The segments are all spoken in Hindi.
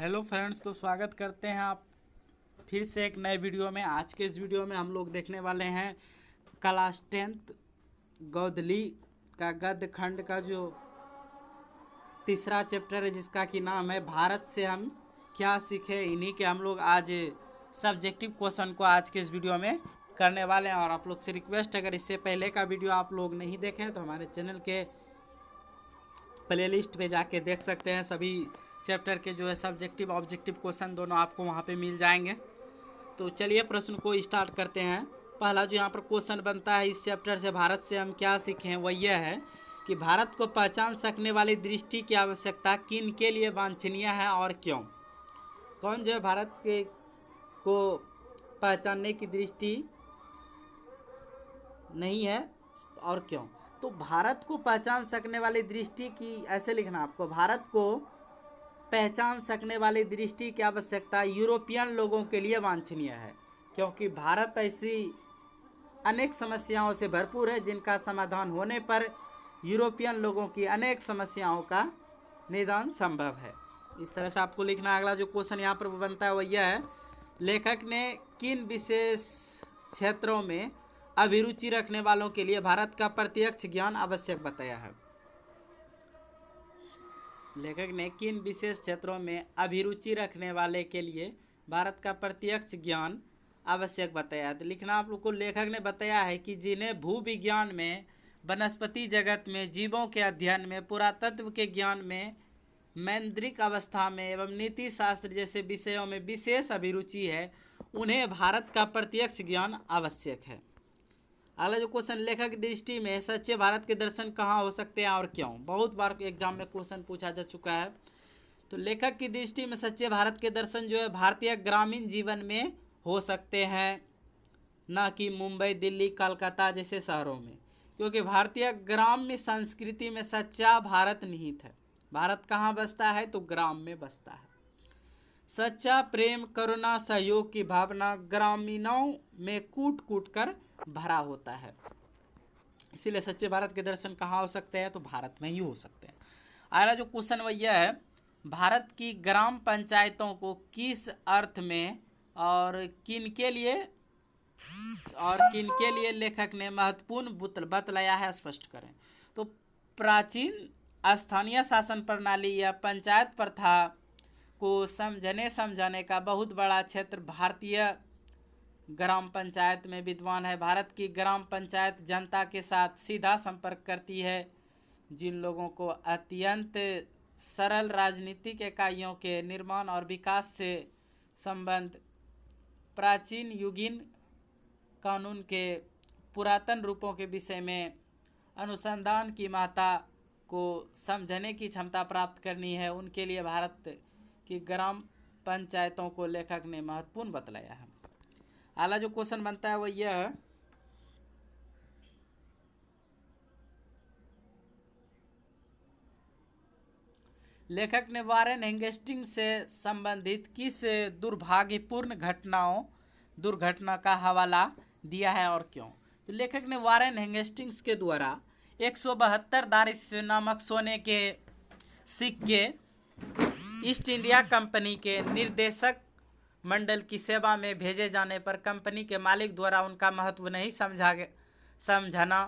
हेलो फ्रेंड्स, तो स्वागत करते हैं आप फिर से एक नए वीडियो में। आज के इस वीडियो में हम लोग देखने वाले हैं क्लास 10th गौधली का गद्य खंड का जो तीसरा चैप्टर है, जिसका कि नाम है भारत से हम क्या सीखे। इन्हीं के हम लोग आज सब्जेक्टिव क्वेश्चन को आज के इस वीडियो में करने वाले हैं। और आप लोग से रिक्वेस्ट, अगर इससे पहले का वीडियो आप लोग नहीं देखें तो हमारे चैनल के प्लेलिस्ट पे जाके देख सकते हैं। सभी चैप्टर के जो है सब्जेक्टिव ऑब्जेक्टिव क्वेश्चन दोनों आपको वहाँ पे मिल जाएंगे। तो चलिए प्रश्न को स्टार्ट करते हैं। पहला जो यहाँ पर क्वेश्चन बनता है इस चैप्टर से, भारत से हम क्या सीखें, वह यह है कि भारत को पहचान सकने वाली दृष्टि की आवश्यकता किन के लिए वांछनीय है और क्यों। कौन जो है भारत के को पहचानने की दृष्टि नहीं है और क्यों। तो भारत को पहचान सकने वाली दृष्टि की, ऐसे लिखना आपको, भारत को पहचान सकने वाली दृष्टि की आवश्यकता यूरोपियन लोगों के लिए वांछनीय है, क्योंकि भारत ऐसी अनेक समस्याओं से भरपूर है जिनका समाधान होने पर यूरोपियन लोगों की अनेक समस्याओं का निदान संभव है। इस तरह से आपको लिखना है। अगला जो क्वेश्चन यहाँ पर बनता है वह यह है, लेखक ने किन विशेष क्षेत्रों में अभिरुचि रखने वालों के लिए भारत का प्रत्यक्ष ज्ञान आवश्यक बताया है। लेखक ने किन विशेष क्षेत्रों में अभिरुचि रखने वाले के लिए भारत का प्रत्यक्ष ज्ञान आवश्यक बताया है। तो लिखना आप लोग को, लेखक ने बताया है कि जिन्हें भू विज्ञान में, वनस्पति जगत में, जीवों के अध्ययन में, पुरातत्व के ज्ञान में, मौद्रिक अवस्था में एवं नीति शास्त्र जैसे विषयों में विशेष अभिरुचि है, उन्हें भारत का प्रत्यक्ष ज्ञान आवश्यक है। अगला जो क्वेश्चन, लेखक की दृष्टि में सच्चे भारत के दर्शन कहाँ हो सकते हैं और क्यों। बहुत बार एग्जाम में क्वेश्चन पूछा जा चुका है। तो लेखक की दृष्टि में सच्चे भारत के दर्शन जो है भारतीय ग्रामीण जीवन में हो सकते हैं, न कि मुंबई, दिल्ली, कलकत्ता जैसे शहरों में, क्योंकि भारतीय ग्राम्य संस्कृति में सच्चा भारत निहित है। भारत कहाँ बसता है, तो ग्राम में बसता है। सच्चा प्रेम, करुणा, सहयोग की भावना ग्रामीणों में कूट कूट कर भरा होता है। इसीलिए सच्चे भारत के दर्शन कहाँ हो सकते हैं, तो भारत में ही हो सकते हैं। अगला जो क्वेश्चन वह यह है, भारत की ग्राम पंचायतों को किस अर्थ में और किन के लिए लेखक ने महत्वपूर्ण बतलाया है, स्पष्ट करें। तो प्राचीन स्थानीय शासन प्रणाली या पंचायत प्रथा को समझाने का बहुत बड़ा क्षेत्र भारतीय ग्राम पंचायत में विद्वान है। भारत की ग्राम पंचायत जनता के साथ सीधा संपर्क करती है, जिन लोगों को अत्यंत सरल राजनीतिक इकाइयों के निर्माण और विकास से संबंध, प्राचीन युगीन कानून के पुरातन रूपों के विषय में अनुसंधान की महत्ता को समझने की क्षमता प्राप्त करनी है, उनके लिए भारत की ग्राम पंचायतों को लेखक ने महत्वपूर्ण बतलाया है। अगला जो क्वेश्चन बनता है वह यह है, लेखक ने वारेन हेस्टिंग्स से संबंधित किस दुर्भाग्यपूर्ण दुर्घटना का हवाला दिया है और क्यों। तो लेखक ने वारेन हेस्टिंग्स के द्वारा 172 दारिस नामक सोने के सिक्के ईस्ट इंडिया कंपनी के निर्देशक मंडल की सेवा में भेजे जाने पर कंपनी के मालिक द्वारा उनका महत्व नहीं समझना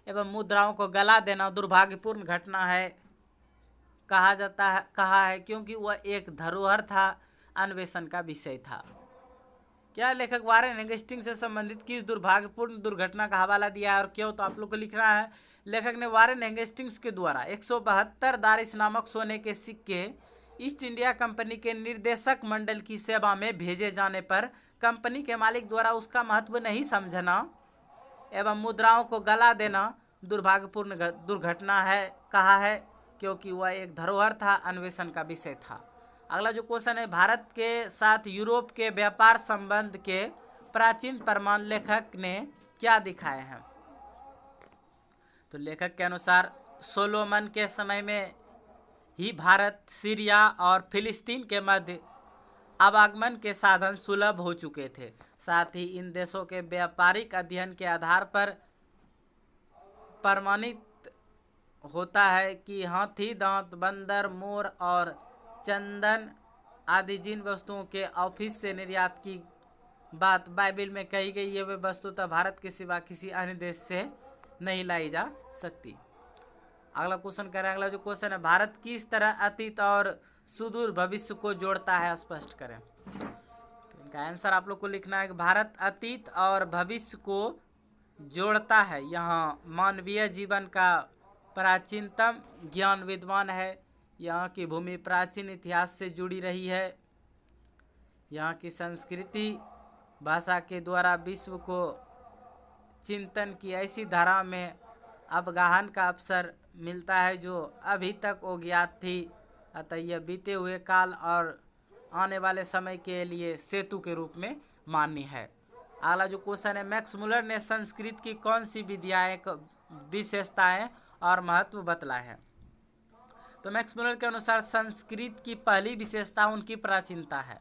एवं मुद्राओं को गला देना दुर्भाग्यपूर्ण घटना है कहा है, क्योंकि वह एक धरोहर था, अन्वेषण का विषय था। क्या लेखक वारेन हेस्टिंग्स से संबंधित किस दुर्भाग्यपूर्ण दुर्घटना का हवाला दिया है और क्यों। तो आप लोग को लिखना है, लेखक ने वारेन हेस्टिंग्स के द्वारा 172 दारिस नामक सोने के सिक्के ईस्ट इंडिया कंपनी के निर्देशक मंडल की सेवा में भेजे जाने पर कंपनी के मालिक द्वारा उसका महत्व नहीं समझना एवं मुद्राओं को गला देना दुर्भाग्यपूर्ण दुर्घटना है कहा है, क्योंकि वह एक धरोहर था, अन्वेषण का विषय था। अगला जो क्वेश्चन है, भारत के साथ यूरोप के व्यापार संबंध के प्राचीन प्रमाण लेखक ने क्या दिखाए हैं। तो लेखक के अनुसार सोलोमन के समय में ही भारत, सीरिया और फिलिस्तीन के मध्य आवागमन के साधन सुलभ हो चुके थे। साथ ही इन देशों के व्यापारिक अध्ययन के आधार पर प्रमाणित होता है कि हाथी दांत, बंदर, मोर और चंदन आदि जिन वस्तुओं के ऑफिस से निर्यात की बात बाइबल में कही गई है वे वस्तुतः भारत के सिवा किसी अन्य देश से नहीं लाई जा सकती। अगला क्वेश्चन करें। अगला जो क्वेश्चन है, भारत किस तरह अतीत और सुदूर भविष्य को जोड़ता है, स्पष्ट करें। तो इनका आंसर आप लोग को लिखना है कि भारत अतीत और भविष्य को जोड़ता है। यहाँ मानवीय जीवन का प्राचीनतम ज्ञान विद्वान है। यहाँ की भूमि प्राचीन इतिहास से जुड़ी रही है। यहाँ की संस्कृति भाषा के द्वारा विश्व को चिंतन की ऐसी धारा में अवगाहन का अवसर मिलता है जो अभी तक अज्ञात थी। अतः यह बीते हुए काल और आने वाले समय के लिए सेतु के रूप में मान्य है। अगला जो क्वेश्चन है, मैक्स मुलर ने संस्कृत की कौन सी विशेषताएं और महत्व बतलाए हैं। तो मैक्स मुलर के अनुसार संस्कृत की पहली विशेषता उनकी प्राचीनता है।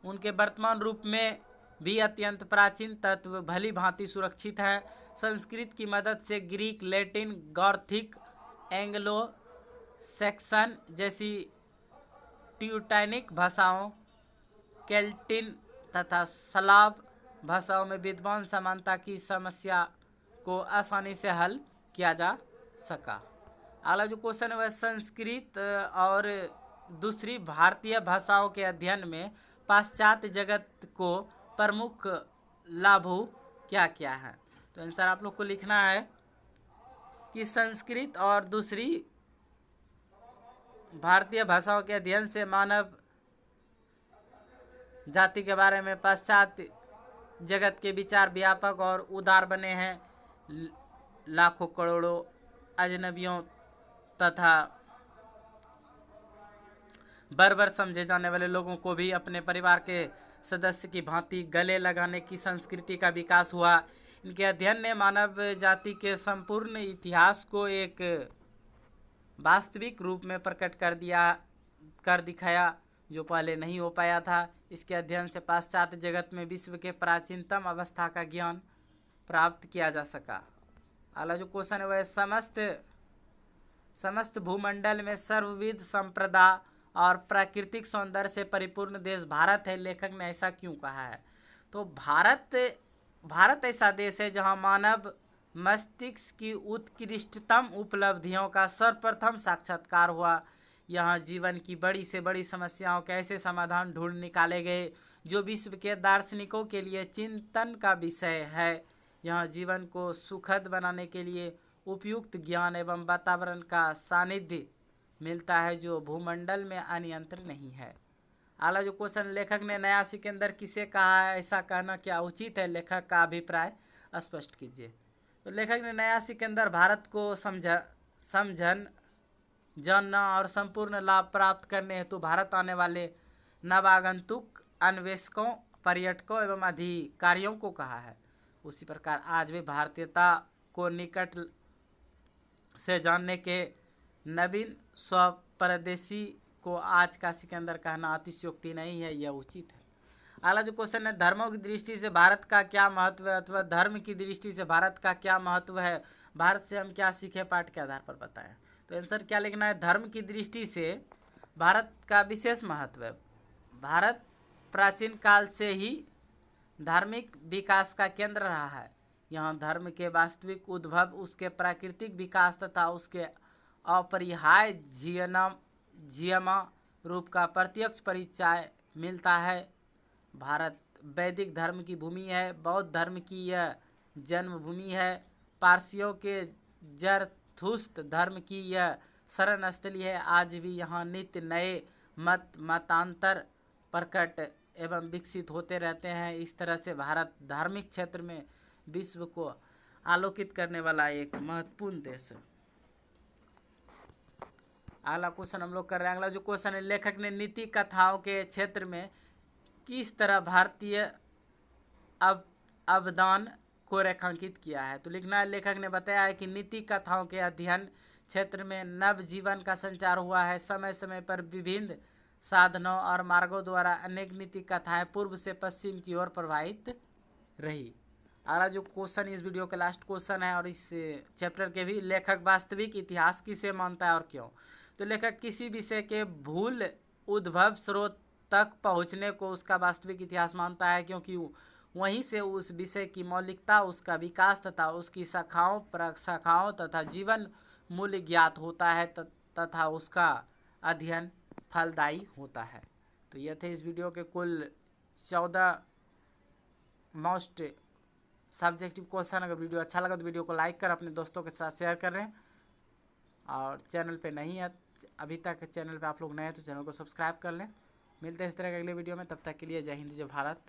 उनके वर्तमान रूप में भी अत्यंत प्राचीन तत्व भली भांति सुरक्षित है। संस्कृत की मदद से Greek, Latin, Gothic, Anglo Saxon जैसी ट्यूटैनिक भाषाओं, केल्टिन तथा स्लाव भाषाओं में विद्वान समानता की समस्या को आसानी से हल किया जा सका। अगला जो क्वेश्चन है वह संस्कृत और दूसरी भारतीय भाषाओं के अध्ययन में पाश्चात्य जगत को प्रमुख लाभों क्या क्या है। तो आंसर आप लोग को लिखना है कि संस्कृत और दूसरी भारतीय भाषाओं के अध्ययन से मानव जाति के बारे में पाश्चात्य जगत के विचार व्यापक और उदार बने हैं। लाखों करोड़ों अजनबियों तथा बर्बर समझे जाने वाले लोगों को भी अपने परिवार के सदस्य की भांति गले लगाने की संस्कृति का विकास हुआ। इनके अध्ययन ने मानव जाति के संपूर्ण इतिहास को एक वास्तविक रूप में प्रकट कर दिखाया जो पहले नहीं हो पाया था। इसके अध्ययन से पाश्चात्य जगत में विश्व के प्राचीनतम अवस्था का ज्ञान प्राप्त किया जा सका। अगला जो क्वेश्चन है वह समस्त भूमंडल में सर्वविध संप्रदा और प्राकृतिक सौंदर्य से परिपूर्ण देश भारत है। लेखक ने ऐसा क्यों कहा है। तो भारत ऐसा देश है जहां मानव मस्तिष्क की उत्कृष्टतम उपलब्धियों का सर्वप्रथम साक्षात्कार हुआ। यहाँ जीवन की बड़ी से बड़ी समस्याओं के ऐसे समाधान ढूंढ निकाले गए जो विश्व के दार्शनिकों के लिए चिंतन का विषय है। यहाँ जीवन को सुखद बनाने के लिए उपयुक्त ज्ञान एवं वातावरण का सानिध्य मिलता है जो भूमंडल में अन्यंत्र नहीं है। अगला जो क्वेश्चन, लेखक ने नया सिकंदर किसे कहा है, ऐसा कहना क्या उचित है, लेखक का अभिप्राय स्पष्ट कीजिए। तो लेखक ने नया सिकंदर भारत को समझन जानना और संपूर्ण लाभ प्राप्त करने हेतु भारत आने वाले नवागंतुक अन्वेषकों, पर्यटकों एवं अधिकारियों को कहा है। उसी प्रकार आज भी भारतीयता को निकट से जानने के नवीन स्वपरदेशी को आज का सिकंदर कहना अतिशयोक्ति नहीं है, यह उचित है। अगला जो क्वेश्चन है, धर्मों की दृष्टि से भारत का क्या महत्व है अथवा धर्म की दृष्टि से भारत का क्या महत्व है, भारत से हम क्या सीखे, पाठ के आधार पर बताएं। तो आंसर क्या लिखना है, धर्म की दृष्टि से भारत का विशेष महत्व है। भारत प्राचीन काल से ही धार्मिक विकास का केंद्र रहा है। यहाँ धर्म के वास्तविक उद्भव, उसके प्राकृतिक विकास तथा उसके अपरिहार्य जियमा रूप का प्रत्यक्ष परिचय मिलता है। भारत वैदिक धर्म की भूमि है, बौद्ध धर्म की यह जन्मभूमि है, पारसियों के जरथुस्त्र धर्म की यह शरण स्थली है। आज भी यहाँ नित्य नए मतांतर प्रकट एवं विकसित होते रहते हैं। इस तरह से भारत धार्मिक क्षेत्र में विश्व को आलोकित करने वाला एक महत्वपूर्ण देश है। अगला क्वेश्चन हम लोग कर रहे हैं। अगला जो क्वेश्चन है, लेखक ने नीति कथाओं के क्षेत्र में किस तरह भारतीय अवदान को रेखांकित किया है। तो लिखना है, लेखक ने बताया है कि नीति कथाओं के अध्ययन क्षेत्र में नव जीवन का संचार हुआ है। समय समय पर विभिन्न साधनों और मार्गों द्वारा अनेक नीति कथाएं पूर्व से पश्चिम की ओर प्रवाहित रही। अगला जो क्वेश्चन इस वीडियो का लास्ट क्वेश्चन है और इस चैप्टर के भी, लेखक वास्तविक इतिहास किसे मानता है और क्यों। तो लेखक किसी विषय के भूल उद्भव स्रोत तक पहुँचने को उसका वास्तविक इतिहास मानता है, क्योंकि वहीं से उस विषय की मौलिकता, उसका विकास तथा उसकी शाखाओं प्रशाखाओं तथा जीवन मूल्य ज्ञात होता है तथा उसका अध्ययन फलदायी होता है। तो यह थे इस वीडियो के कुल 14 मोस्ट सब्जेक्टिव क्वेश्चन। अगर वीडियो अच्छा लगा तो वीडियो को लाइक कर अपने दोस्तों के साथ शेयर कर रहे हैं, और चैनल पे नहीं है अभी तक, चैनल पे आप लोग नए हैं तो चैनल को सब्सक्राइब कर लें। मिलते हैं इस तरह के अगले वीडियो में, तब तक के लिए जय हिंद जय भारत।